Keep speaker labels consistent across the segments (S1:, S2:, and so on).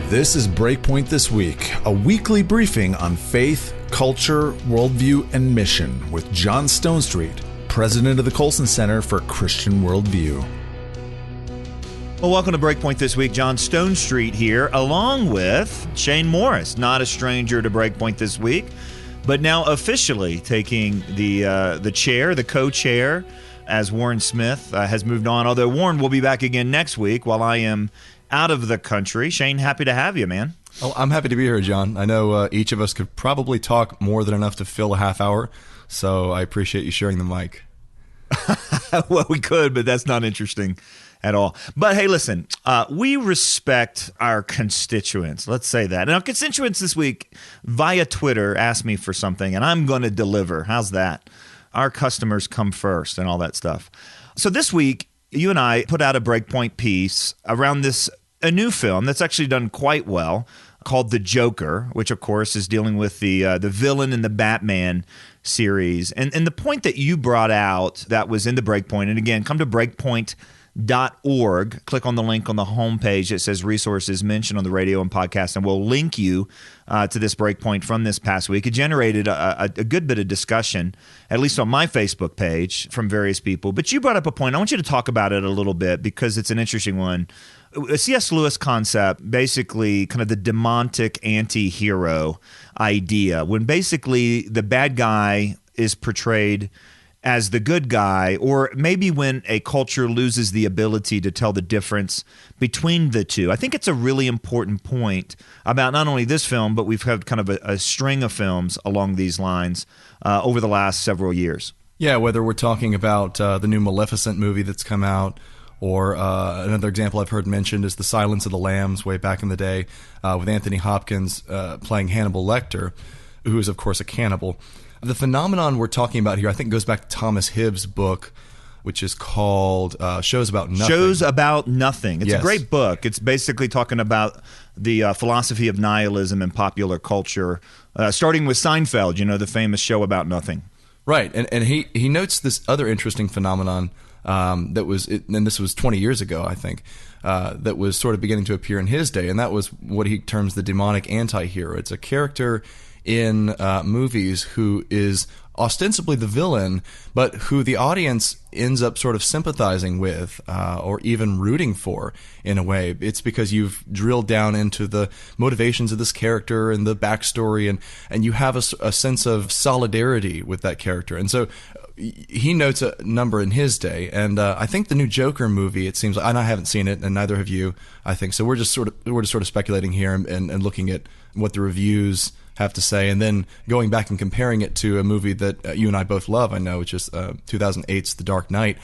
S1: This is BreakPoint This Week, a weekly briefing on faith, culture, worldview, and mission with John Stonestreet, president of the Colson Center for Christian Worldview.
S2: Well, welcome to BreakPoint This Week. John Stonestreet here, along with Shane Morris, not a stranger to BreakPoint This Week, but now officially taking the chair, the co-chair, as Warren Smith has moved on. Although Warren will be back again next week while I am out of the country. Shane, happy to have you, man.
S3: Oh, I'm happy to be here, John. I know each of us could probably talk more than enough to fill a half hour, so I appreciate you sharing the mic.
S2: Well, we could, but that's not interesting at all. But hey, listen, we respect our constituents. Let's say that. Now, constituents this week via Twitter asked me for something, and I'm going to deliver. How's that? Our customers come first and all that stuff. So this week, you and I put out a BreakPoint piece around a new film that's actually done quite well called The Joker, which, of course, is dealing with the villain in the Batman series. And the point that you brought out that was in the BreakPoint, and again, come to BreakPoint.org, click on the link on the homepage that says resources mentioned on the radio and podcast, and we'll link you to this BreakPoint from this past week. It generated a good bit of discussion, at least on my Facebook page, from various people. But you brought up a point. I want you to talk about it a little bit because it's an interesting one. A C.S. Lewis concept, basically kind of the demontic anti-hero idea, when basically the bad guy is portrayed as the good guy, or maybe when a culture loses the ability to tell the difference between the two. I think it's a really important point about not only this film, but we've had kind of a string of films along these lines over the last several years.
S3: Yeah, whether we're talking about the new Maleficent movie that's come out, or another example I've heard mentioned is The Silence of the Lambs way back in the day with Anthony Hopkins playing Hannibal Lecter, who is, of course, a cannibal. The phenomenon we're talking about here, I think, goes back to Thomas Hibbs' book, which is called Shows About Nothing.
S2: Shows About Nothing. It's
S3: Yes.
S2: a great book. It's basically talking about the philosophy of nihilism in popular culture, starting with Seinfeld, the famous show about nothing.
S3: Right, and he notes this other interesting phenomenon and this was 20 years ago, I think, that was sort of beginning to appear in his day, and that was what he terms the demonic anti-hero. It's a character in movies who is ostensibly the villain, but who the audience ends up sort of sympathizing with or even rooting for in a way. It's because you've drilled down into the motivations of this character and the backstory, and you have a sense of solidarity with that character. And so he notes a number in his day, and I think the new Joker movie, it seems like, and I haven't seen it, and neither have you, I think. So we're just sort of speculating here and looking at what the reviews have to say, and then going back and comparing it to a movie that you and I both love, I know, which is 2008's The Dark Knight,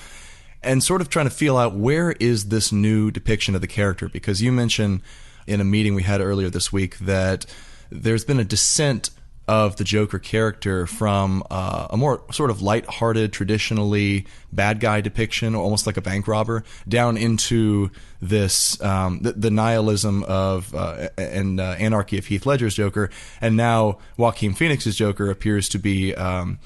S3: and sort of trying to feel out where is this new depiction of the character, because you mentioned in a meeting we had earlier this week that there's been a descent of the Joker character from a more sort of lighthearted, traditionally bad guy depiction, almost like a bank robber, down into this the nihilism of and anarchy of Heath Ledger's Joker, and now Joaquin Phoenix's Joker appears to be a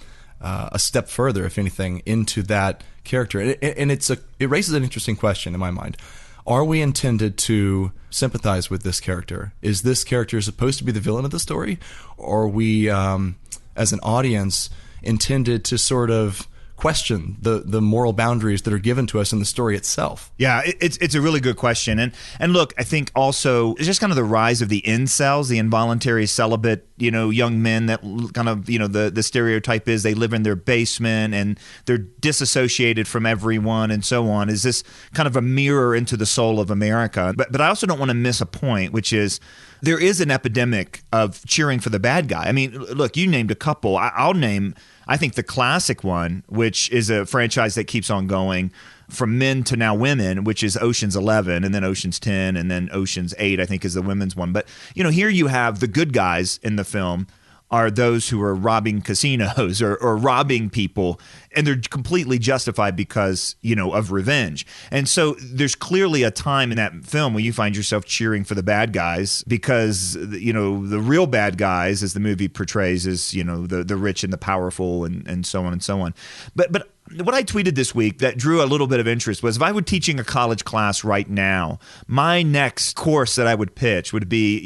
S3: step further, if anything, into that character, and it raises an interesting question in my mind. Are we intended to sympathize with this character? Is this character supposed to be the villain of the story? Or are we, as an audience, intended to sort of question the moral boundaries that are given to us in the story itself?
S2: Yeah, it's a really good question. And look, I think also it's just kind of the rise of the incels, the involuntary celibate, young men that kind of, the stereotype is they live in their basement and they're disassociated from everyone and so on. Is this kind of a mirror into the soul of America? But I also don't want to miss a point, which is there is an epidemic of cheering for the bad guy. I mean, look, you named a couple. I'll name, I think, the classic one, which is a franchise that keeps on going from men to now women, which is Ocean's 11 and then Ocean's 10 and then Ocean's 8, I think, is the women's one. But, here you have the good guys in the film are those who are robbing casinos or robbing people, and they're completely justified because, of revenge. And so there's clearly a time in that film where you find yourself cheering for the bad guys because, the real bad guys, as the movie portrays, is, the rich and the powerful and so on and so on. But what I tweeted this week that drew a little bit of interest was, if I were teaching a college class right now, my next course that I would pitch would be,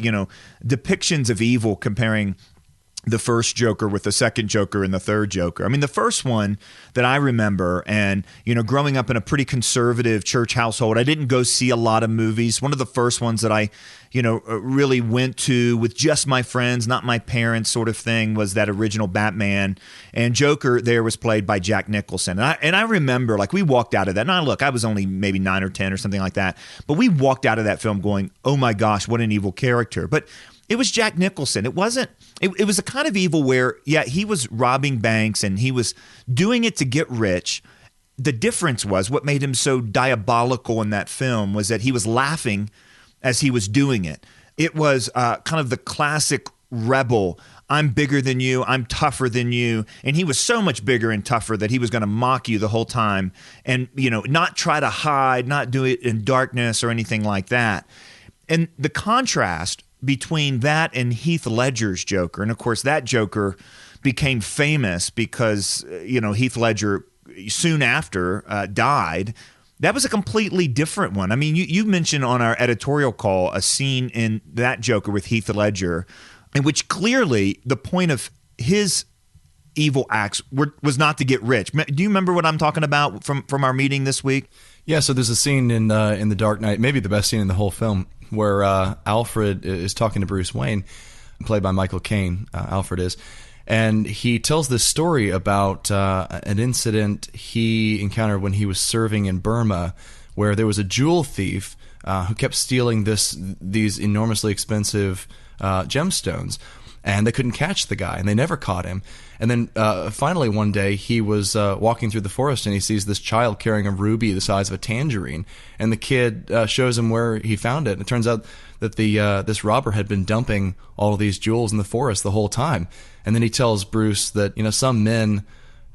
S2: depictions of evil comparing the first Joker with the second Joker and the third Joker. I mean, the first one that I remember, and, growing up in a pretty conservative church household, I didn't go see a lot of movies. One of the first ones that I, really went to with just my friends, not my parents sort of thing, was that original Batman. And Joker there was played by Jack Nicholson. And I remember, we walked out of that. Now, look, I was only maybe 9 or 10 or something like that. But we walked out of that film going, oh my gosh, what an evil character. But it was Jack Nicholson. It wasn't. It was a kind of evil where, he was robbing banks and he was doing it to get rich. The difference was, what made him so diabolical in that film was that he was laughing as he was doing it. It was kind of the classic rebel. I'm bigger than you. I'm tougher than you. And he was so much bigger and tougher that he was going to mock you the whole time and, not try to hide, not do it in darkness or anything like that. And the contrast between that and Heath Ledger's Joker, and of course that Joker became famous because, Heath Ledger soon after died. That was a completely different one. I mean, you mentioned on our editorial call a scene in that Joker with Heath Ledger in which clearly the point of his evil acts was not to get rich. Do you remember what I'm talking about from our meeting this week?
S3: Yeah, so there's a scene in The Dark Knight, maybe the best scene in the whole film, where Alfred is talking to Bruce Wayne, played by Michael Caine, Alfred is, and he tells this story about an incident he encountered when he was serving in Burma, where there was a jewel thief who kept stealing these enormously expensive gemstones, and they couldn't catch the guy, and they never caught him. And then finally one day he was walking through the forest and he sees this child carrying a ruby the size of a tangerine, and the kid shows him where he found it. And it turns out that this robber had been dumping all of these jewels in the forest the whole time. And then he tells Bruce that, some men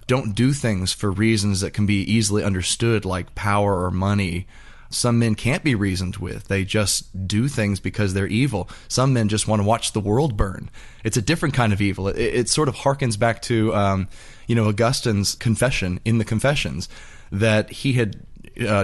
S3: don't do things for reasons that can be easily understood, like power or money. Some men can't be reasoned with. They just do things because they're evil. Some men just want to watch the world burn. It's a different kind of evil. It sort of harkens back to, Augustine's confession in the Confessions, that he had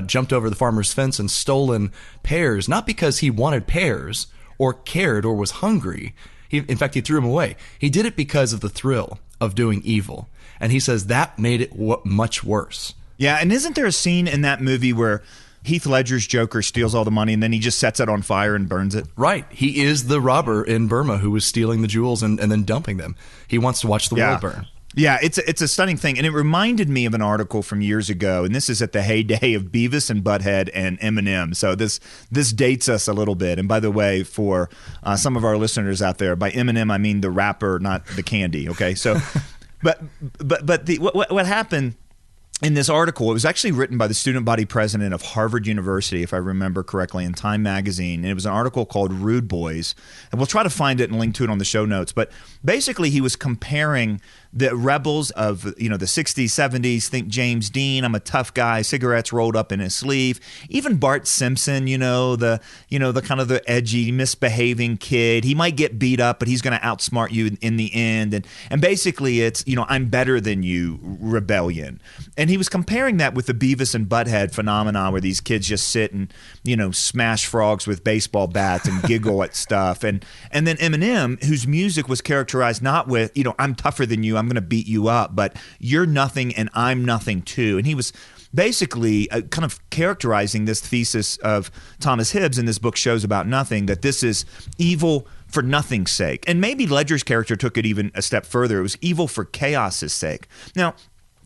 S3: jumped over the farmer's fence and stolen pears, not because he wanted pears or cared or was hungry. In fact, he threw them away. He did it because of the thrill of doing evil. And he says that made it much worse.
S2: Yeah, and isn't there a scene in that movie where Heath Ledger's Joker steals all the money and then he just sets it on fire and burns it?
S3: Right. He is the robber in Burma who was stealing the jewels and then dumping them. He wants to watch the world burn.
S2: Yeah, it's a stunning thing. And it reminded me of an article from years ago, and this is at the heyday of Beavis and Butthead and Eminem. So this dates us a little bit. And by the way, for some of our listeners out there, by Eminem I mean the rapper, not the candy, okay? So but what happened in this article, it was actually written by the student body president of Harvard University, if I remember correctly, in Time Magazine. And it was an article called Rude Boys. And we'll try to find it and link to it on the show notes. But basically, he was comparing the rebels of, the 60s, 70s. Think James Dean, I'm a tough guy, cigarettes rolled up in his sleeve. Even Bart Simpson, the kind of the edgy, misbehaving kid. He might get beat up, but he's going to outsmart you in the end. And basically, it's, I'm better than you rebellion. And he was comparing that with the Beavis and Butthead phenomenon, where these kids just sit and, smash frogs with baseball bats and giggle at stuff. And then Eminem, whose music was characterized not with, I'm tougher than you, I'm going to beat you up, but you're nothing and I'm nothing too. And he was basically kind of characterizing this thesis of Thomas Hibbs in this book, Shows About Nothing, that this is evil for nothing's sake. And maybe Ledger's character took it even a step further. It was evil for chaos's sake. Now,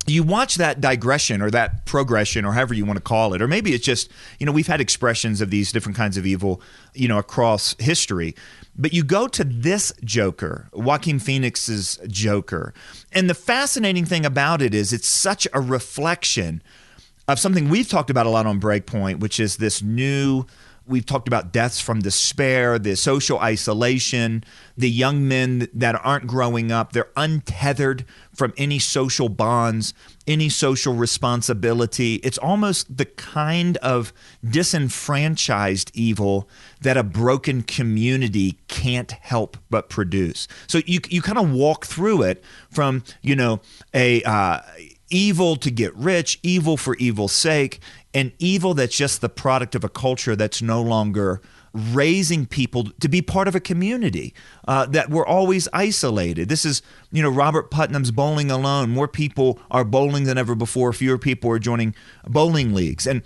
S2: you watch that digression or that progression or however you want to call it, or maybe it's just, we've had expressions of these different kinds of evil, across history. But you go to this Joker, Joaquin Phoenix's Joker, and the fascinating thing about it is it's such a reflection of something we've talked about a lot on BreakPoint, which is this new We've talked about deaths from despair, the social isolation, the young men that aren't growing up. They're untethered from any social bonds, any social responsibility. It's almost the kind of disenfranchised evil that a broken community can't help but produce. So you kind of walk through it from, evil to get rich, evil for evil's sake, and evil that's just the product of a culture that's no longer raising people to be part of a community, that we're always isolated. This is, Robert Putnam's Bowling Alone. More people are bowling than ever before. Fewer people are joining bowling leagues. And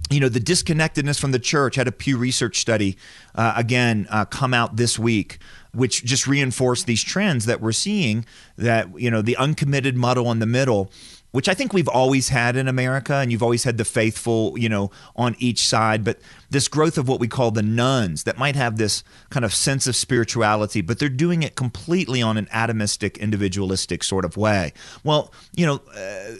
S2: the disconnectedness from the church. Had a Pew Research study, come out this week, which just reinforced these trends that we're seeing, that, the uncommitted muddle in the middle, which I think we've always had in America, and you've always had the faithful, on each side. But this growth of what we call the nuns that might have this kind of sense of spirituality, but they're doing it completely on an atomistic, individualistic sort of way. Well,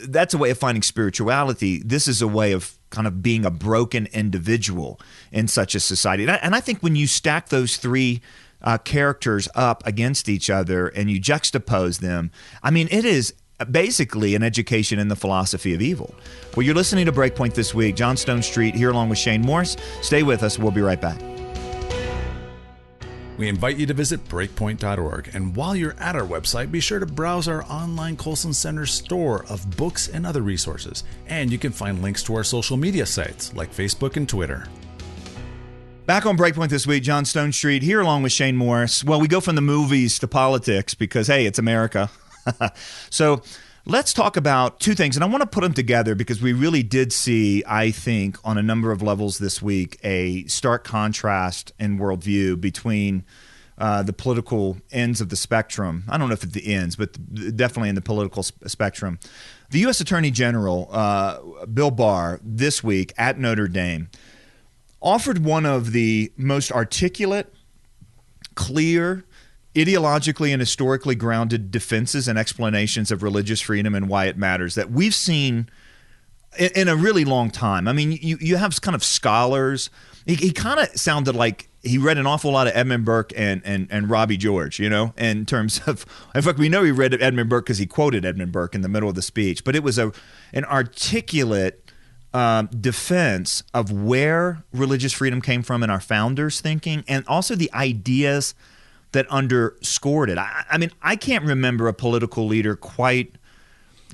S2: that's a way of finding spirituality. This is a way of kind of being a broken individual in such a society. And I think when you stack those three characters up against each other and you juxtapose them, it is basically an education in the philosophy of evil. Well, you're listening to BreakPoint This Week. John Stonestreet here along with Shane Morris. Stay with us. We'll be right back.
S1: We invite you to visit breakpoint.org, and while you're at our website, be sure to browse our online Colson Center store of books and other resources, and you can find links to our social media sites like Facebook and Twitter.
S2: Back on BreakPoint This Week, John Stonestreet here along with Shane Morris. Well, we go from the movies to politics because, hey, it's America. So let's talk about two things, and I want to put them together because we really did see, I think, on a number of levels this week, a stark contrast in worldview between the political ends of the spectrum. I don't know if it's the ends, but definitely in the political spectrum. The U.S. Attorney General, Bill Barr, this week at Notre Dame, offered one of the most articulate, clear, ideologically and historically grounded defenses and explanations of religious freedom and why it matters that we've seen in a really long time. You have kind of scholars. He kind of sounded like he read an awful lot of Edmund Burke and Robbie George, in terms of, in fact, we know he read Edmund Burke because he quoted Edmund Burke in the middle of the speech, but it was an articulate defense of where religious freedom came from in our founders' thinking, and also the ideas that underscored it. I can't remember a political leader quite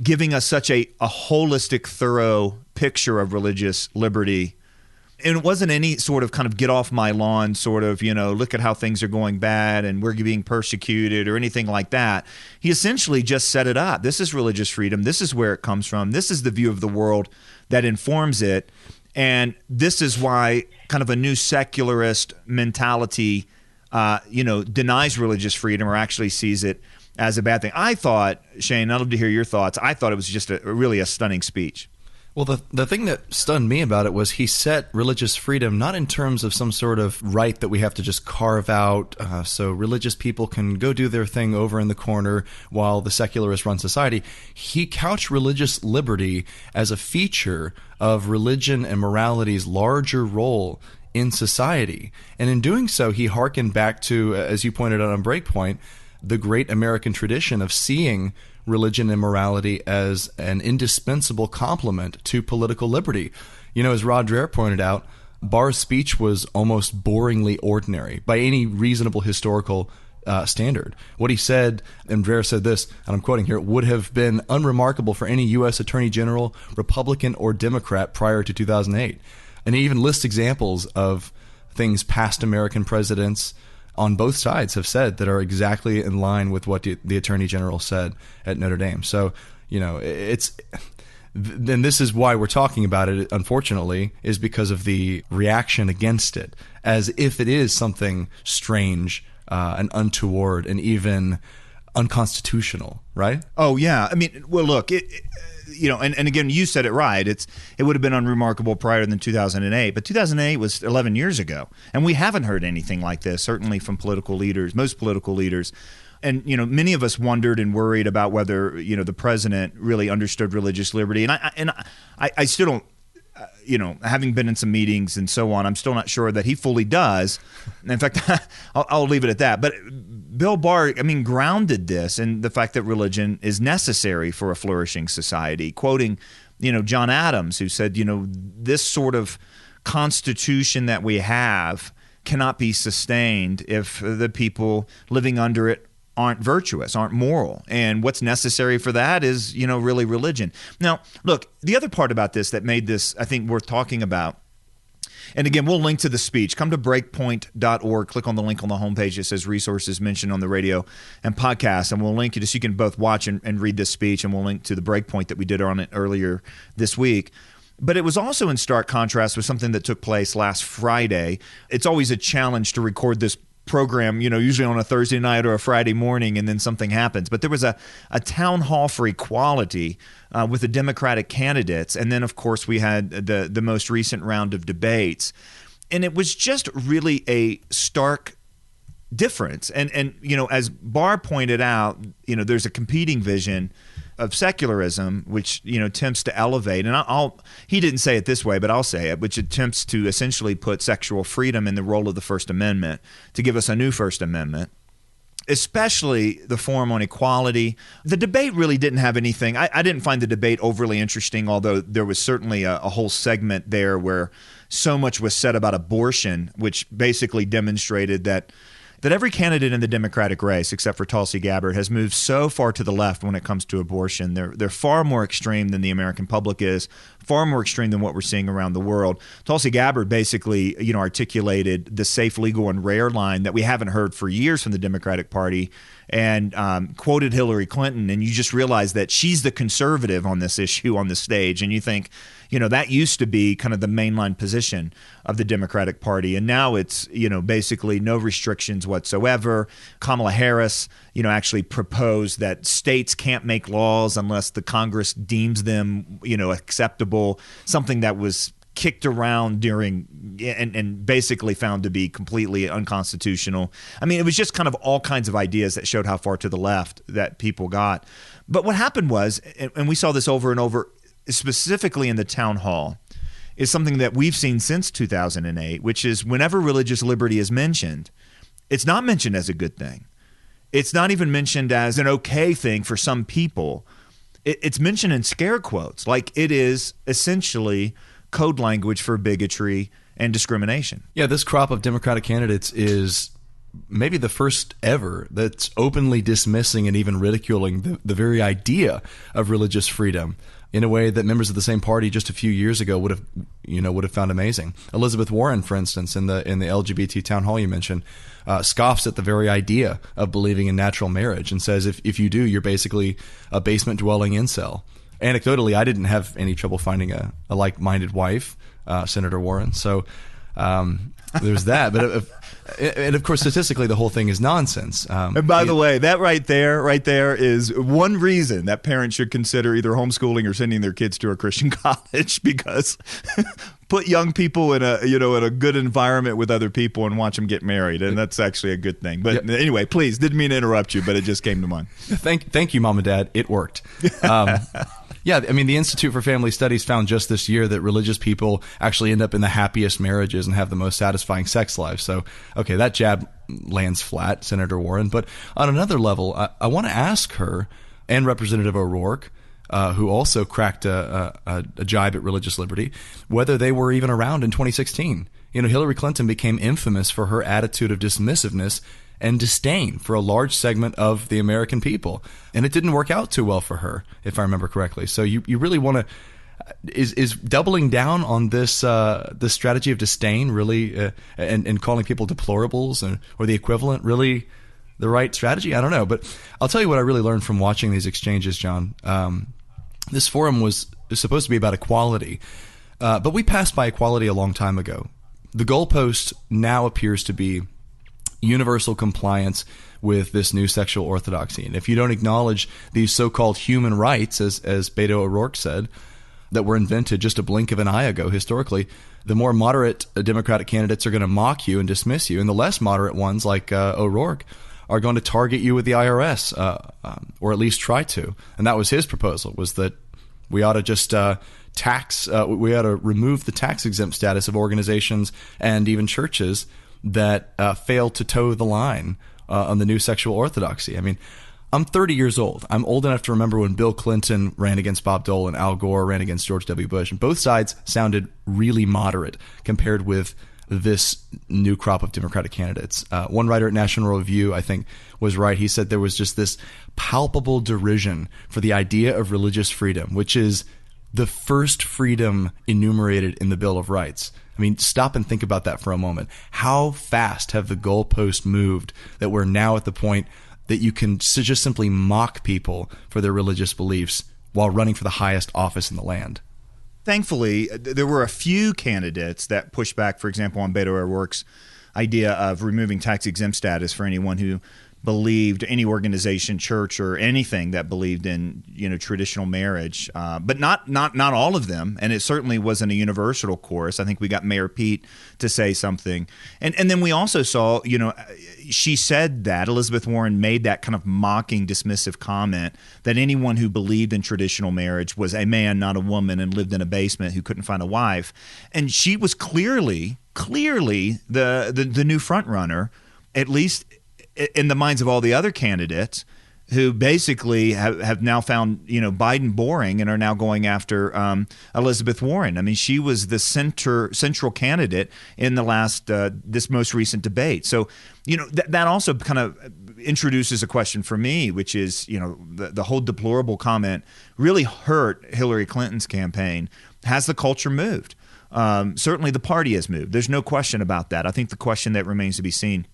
S2: giving us such a holistic, thorough picture of religious liberty. And it wasn't any sort of kind of get off my lawn sort of, look at how things are going bad and we're being persecuted or anything like that. He essentially just set it up. This is religious freedom. This is where it comes from. This is the view of the world that informs it. And this is why kind of a new secularist mentality denies religious freedom or actually sees it as a bad thing. I thought, Shane, I'd love to hear your thoughts. I thought it was just really a stunning speech.
S3: Well, the thing that stunned me about it was he set religious freedom not in terms of some sort of right that we have to just carve out so religious people can go do their thing over in the corner while the secularists run society. He couched religious liberty as a feature of religion and morality's larger role in society. And in doing so, he hearkened back to, as you pointed out on BreakPoint, the great American tradition of seeing religion and morality as an indispensable complement to political liberty. As Rod Dreher pointed out, Barr's speech was almost boringly ordinary by any reasonable historical standard. What he said, and Dreher said this, and I'm quoting here, would have been unremarkable for any U.S. Attorney General, Republican or Democrat prior to 2008. And he even lists examples of things past American presidents on both sides have said that are exactly in line with what the Attorney General said at Notre Dame. So, then this is why we're talking about it, unfortunately, is because of the reaction against it, as if it is something strange and untoward and even unconstitutional, right?
S2: Oh, yeah. Well, look, and again, you said it right. It would have been unremarkable prior than 2008, but 2008 was 11 years ago, and we haven't heard anything like this, certainly from political leaders, most political leaders. And, many of us wondered and worried about whether, the president really understood religious liberty. And I still don't having been in some meetings and so on, I'm still not sure that he fully does. In fact, I'll leave it at that. But Bill Barr, grounded this in the fact that religion is necessary for a flourishing society, quoting, John Adams, who said, this sort of constitution that we have cannot be sustained if the people living under it aren't virtuous, aren't moral. And what's necessary for that is, really religion. Now, look, the other part about this that made this, I think, worth talking about, and again, we'll link to the speech. Come to breakpoint.org, click on the link on the homepage. It says resources mentioned on the radio and podcast, and we'll link you just so you can both watch and read this speech, and we'll link to the Breakpoint that we did on it earlier this week. But it was also in stark contrast with something that took place last Friday. It's always a challenge to record this program, usually on a Thursday night or a Friday morning, and then something happens. But there was a town hall for equality with the Democratic candidates. And then, of course, we had the most recent round of debates. And it was just really a stark difference. And as Barr pointed out, there's a competing vision of secularism, which attempts to elevate, and he didn't say it this way, but I'll say it, which attempts to essentially put sexual freedom in the role of the First Amendment, to give us a new First Amendment, especially the forum on equality. The debate really didn't have anything. I didn't find the debate overly interesting, although there was certainly a whole segment there where so much was said about abortion, which basically demonstrated that every candidate in the Democratic race, except for Tulsi Gabbard, has moved so far to the left when it comes to abortion. They're far more extreme than the American public is, far more extreme than what we're seeing around the world. Tulsi Gabbard basically, articulated the safe, legal, and rare line that we haven't heard for years from the Democratic Party, and quoted Hillary Clinton. And you just realize that she's the conservative on this issue on the stage. And you think, that used to be kind of the mainline position of the Democratic Party. And now it's, basically no restrictions whatsoever. Kamala Harris, actually proposed that states can't make laws unless the Congress deems them, acceptable, something that was kicked around during and basically found to be completely unconstitutional. It was just kind of all kinds of ideas that showed how far to the left that people got. But what happened was, and we saw this over and over, specifically in the town hall, is something that we've seen since 2008, which is whenever religious liberty is mentioned, it's not mentioned as a good thing. It's not even mentioned as an okay thing for some people. It's mentioned in scare quotes, like it is essentially code language for bigotry and discrimination.
S3: Yeah, this crop of Democratic candidates is maybe the first ever that's openly dismissing and even ridiculing the very idea of religious freedom in a way that members of the same party just a few years ago would have found amazing. Elizabeth Warren, for instance, in the LGBT town hall you mentioned, scoffs at the very idea of believing in natural marriage and says if you do, you're basically a basement dwelling incel. Anecdotally, I didn't have any trouble finding a like-minded wife, Senator Warren. So there's that. But and of course, statistically, the whole thing is nonsense.
S2: And by the way, that right there is one reason that parents should consider either homeschooling or sending their kids to a Christian college, because put young people in a good environment with other people and watch them get married, and that's actually a good thing. But anyway, please, didn't mean to interrupt you, but it just came to mind.
S3: Thank you, Mom and Dad. It worked. Yeah, the Institute for Family Studies found just this year that religious people actually end up in the happiest marriages and have the most satisfying sex lives. So, okay, that jab lands flat, Senator Warren. But on another level, I want to ask her and Representative O'Rourke, who also cracked a jibe at religious liberty, whether they were even around in 2016. Hillary Clinton became infamous for her attitude of dismissiveness and disdain for a large segment of the American people. And it didn't work out too well for her, if I remember correctly. So you really want to is doubling down on this this strategy of disdain really and calling people deplorables or the equivalent really the right strategy? I don't know. But I'll tell you what I really learned from watching these exchanges, John. This forum was supposed to be about equality, but we passed by equality a long time ago. The goalpost now appears to be universal compliance with this new sexual orthodoxy. And if you don't acknowledge these so-called human rights, as Beto O'Rourke said, that were invented just a blink of an eye ago historically, the more moderate Democratic candidates are going to mock you and dismiss you, and the less moderate ones, like O'Rourke, are going to target you with the IRS, or at least try to. And that was his proposal, was that we ought to just we ought to remove the tax exempt status of organizations and even churches that fail to toe the line on the new sexual orthodoxy. I mean, I'm 30 years old. I'm old enough to remember when Bill Clinton ran against Bob Dole and Al Gore ran against George W. Bush. And both sides sounded really moderate compared with this new crop of Democratic candidates. One writer at National Review, I think, was right. He said there was just this palpable derision for the idea of religious freedom, which is the first freedom enumerated in the Bill of Rights. I mean, stop and think about that for a moment. How fast have the goalposts moved that we're now at the point that you can just simply mock people for their religious beliefs while running for the highest office in the land?
S2: Thankfully, there were a few candidates that pushed back, for example, on Beto O'Rourke's idea of removing tax-exempt status for anyone who believed, any organization, church, or anything that believed in, traditional marriage, but not all of them. And it certainly wasn't a universal chorus. I think we got Mayor Pete to say something, and then we also saw, she said that Elizabeth Warren made that kind of mocking, dismissive comment that anyone who believed in traditional marriage was a man, not a woman, and lived in a basement who couldn't find a wife. And she was clearly the new front runner, at least in the minds of all the other candidates who basically have now found, Biden boring and are now going after Elizabeth Warren. I mean, she was the central candidate in the last this most recent debate. So, that also kind of introduces a question for me, which is, the whole deplorable comment really hurt Hillary Clinton's campaign. Has the culture moved? Certainly the party has moved. There's no question about that. I think the question that remains to be seen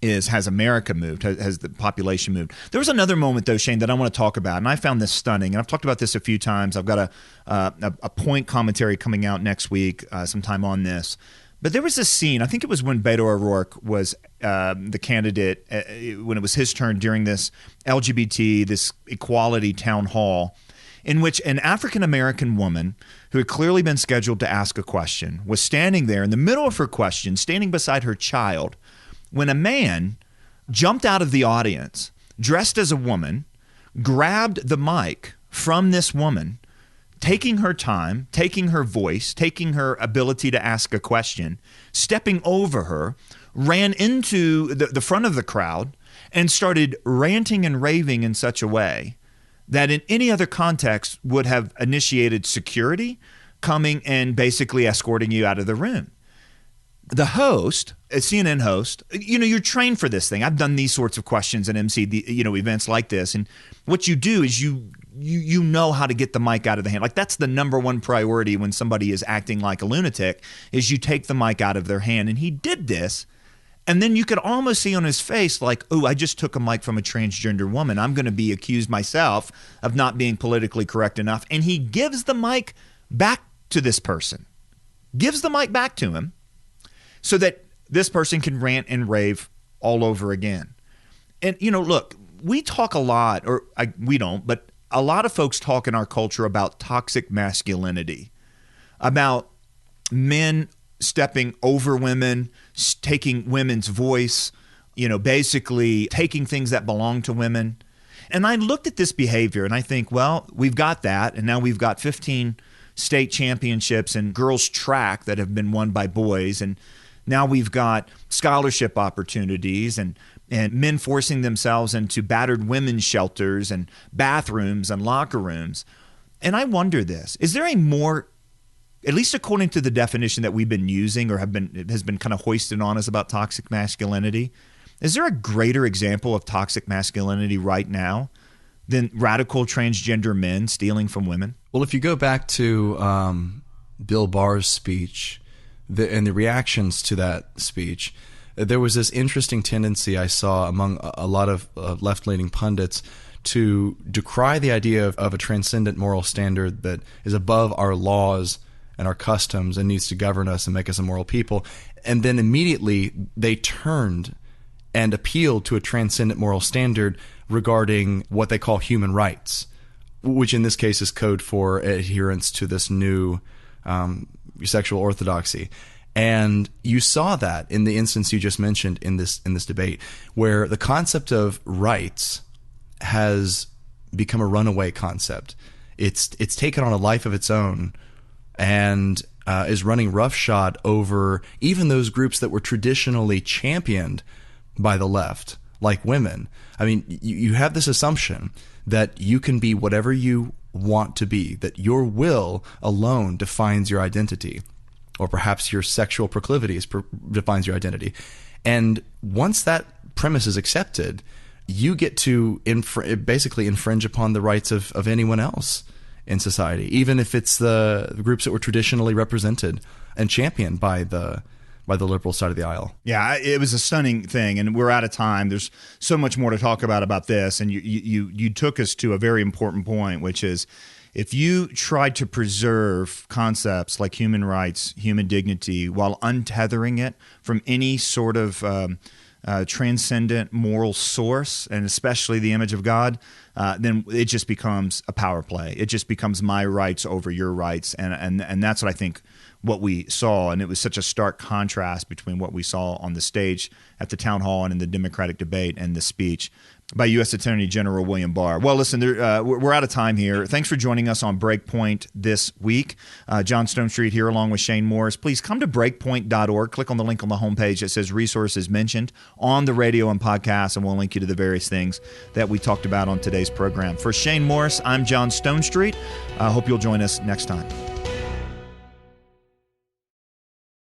S2: is, has America moved? Has the population moved? There was another moment, though, Shane, that I want to talk about, and I found this stunning. And I've talked about this a few times. I've got a point commentary coming out next week, sometime on this. But there was a scene, I think it was when Beto O'Rourke was the candidate, when it was his turn during this LGBT, this equality town hall, in which an African-American woman who had clearly been scheduled to ask a question was standing there in the middle of her question, standing beside her child, when a man jumped out of the audience, dressed as a woman, grabbed the mic from this woman, taking her time, taking her voice, taking her ability to ask a question, stepping over her, ran into the front of the crowd and started ranting and raving in such a way that in any other context would have initiated security coming and basically escorting you out of the room. The host, a CNN host, you're trained for this thing. I've done these sorts of questions and emceed events like this. And what you do is you know how to get the mic out of the hand. Like, that's the number one priority when somebody is acting like a lunatic, is you take the mic out of their hand. And he did this. And then you could almost see on his face like, oh, I just took a mic from a transgender woman. I'm going to be accused myself of not being politically correct enough. And he gives the mic back to this person, gives the mic back to him, so that this person can rant and rave all over again. And, look, we talk a lot, we don't, but a lot of folks talk in our culture about toxic masculinity, about men stepping over women, taking women's voice, basically taking things that belong to women. And I looked at this behavior and I think, well, we've got that. And now we've got 15 state championships in girls track that have been won by boys. And now we've got scholarship opportunities and men forcing themselves into battered women's shelters and bathrooms and locker rooms. And I wonder this, is there a more, at least according to the definition that we've been using or has been kind of hoisted on us about toxic masculinity, is there a greater example of toxic masculinity right now than radical transgender men stealing from women?
S3: Well, if you go back to Bill Barr's speech, and the reactions to that speech, there was this interesting tendency I saw among a lot of left-leaning pundits to decry the idea of a transcendent moral standard that is above our laws and our customs and needs to govern us and make us a moral people. And then immediately they turned and appealed to a transcendent moral standard regarding what they call human rights, which in this case is code for adherence to this new sexual orthodoxy. And you saw that in the instance you just mentioned in this debate, where the concept of rights has become a runaway concept. It's taken on a life of its own and is running roughshod over even those groups that were traditionally championed by the left, like women. I mean, you have this assumption that you can be whatever you want to be, that your will alone defines your identity, or perhaps your sexual proclivities defines your identity. And once that premise is accepted, you get to basically infringe upon the rights of anyone else in society, even if it's the groups that were traditionally represented and championed by the liberal side of the aisle.
S2: Yeah, it was a stunning thing, and we're out of time. There's so much more to talk about this, and you took us to a very important point, which is if you try to preserve concepts like human rights, human dignity, while untethering it from any sort of transcendent moral source, and especially the image of God, then it just becomes a power play. It just becomes my rights over your rights, and that's what I think what we saw, and it was such a stark contrast between what we saw on the stage at the town hall and in the Democratic debate and the speech by U.S. Attorney General William Barr. Well, listen, we're out of time here. Thanks for joining us on BreakPoint this week. John Stonestreet here along with Shane Morris. Please come to breakpoint.org. Click on the link on the homepage that says resources mentioned on the radio and podcast, and we'll link you to the various things that we talked about on today's program. For Shane Morris, I'm John Stonestreet. I hope you'll join us next time.